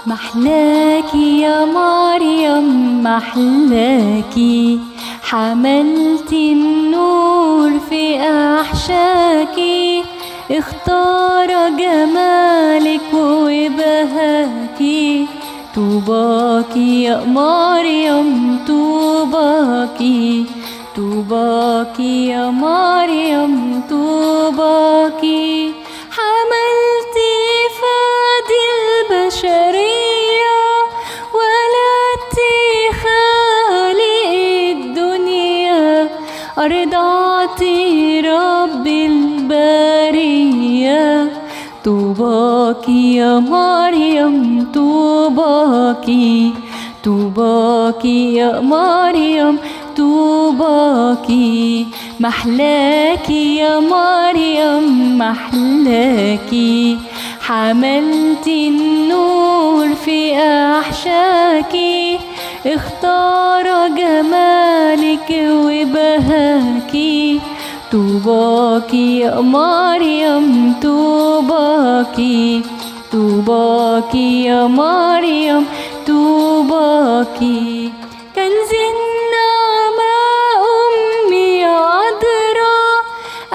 محلاكي يا مريم محلاكي، حملتي النور في أحشاكي، اختار جمالك وبهاكي. طوباكي يا مريم طوباكي، طوباكي يا مريم طوباكي، حملتي فادي البشرية، ولدتي خالق الدنيا، أرضعتي رب البرية. طوباكي يا مريم طوباكي، طوباكي يا مريم طوباكي، محلاكي يا مريم محلاكي، حملتي النور في أحشاكي، اختار جمالك وبهاكي. طوباكي يا مريم طوباكي، طوباكي يا مريم طوباكي، كنز النعمة أمي عذراء،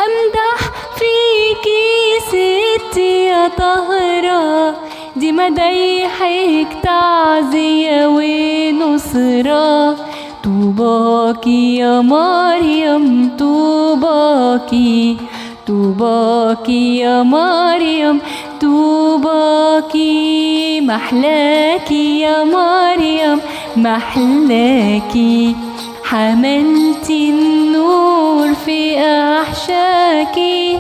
أمدح فيكي ستي يا طهرة، دي مدايحك تعزية ونصرة. طوباكي يا مريم طوباكي، طوباكي يا مريم طوباكي، محلاكي يا مريم محلاكي، حملتي النور في أحشاكي،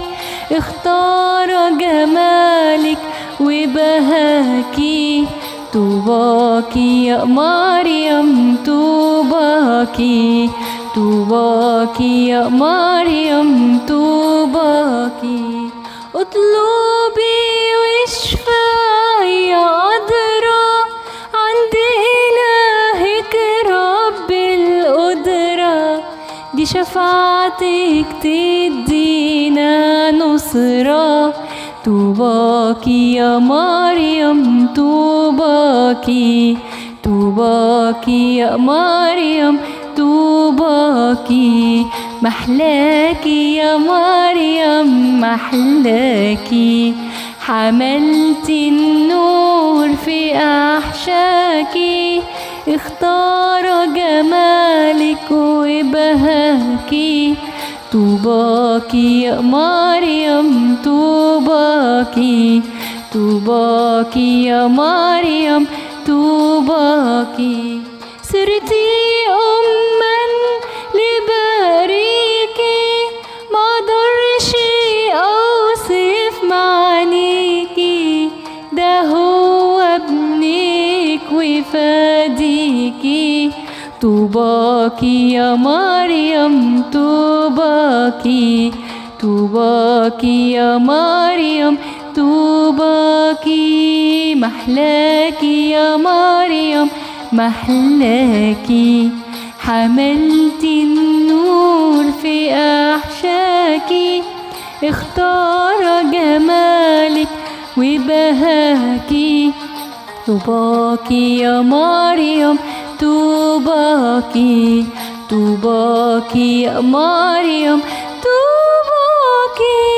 اختار جمالك وبهاكي. طوباكي يا مريم طوباكي، طوباكي يا مريم طوباكي، اطلبي واشفعي يا عذراء، عند إلهك رب القدرة، دي شفاعتك تدينا نصرة. طوباكي يا مريم طوباكي، طوباكي يا مريم طوباكي، محلاكي يا مريم محلاكي، حملتي النور في أحشاكي، اختار جمالك وبهاكي. طوباكي يا مريم طوباكي، طوباكي يا مريم طوباكي، صرتي أماً لبريكي، ما أقدرش أوصف معانيكي، ده هو ابنك وفاديكي. طوباكي يا مريم طوباكي، طوباكي يا مريم طوباكي، محلاكي يا مريم محلاكي، حملتي النور في أحشاكي، اختار جمالك وبهاكي. طوباكي يا مريم طوباكي، طوباكي يا مريم طوباكي.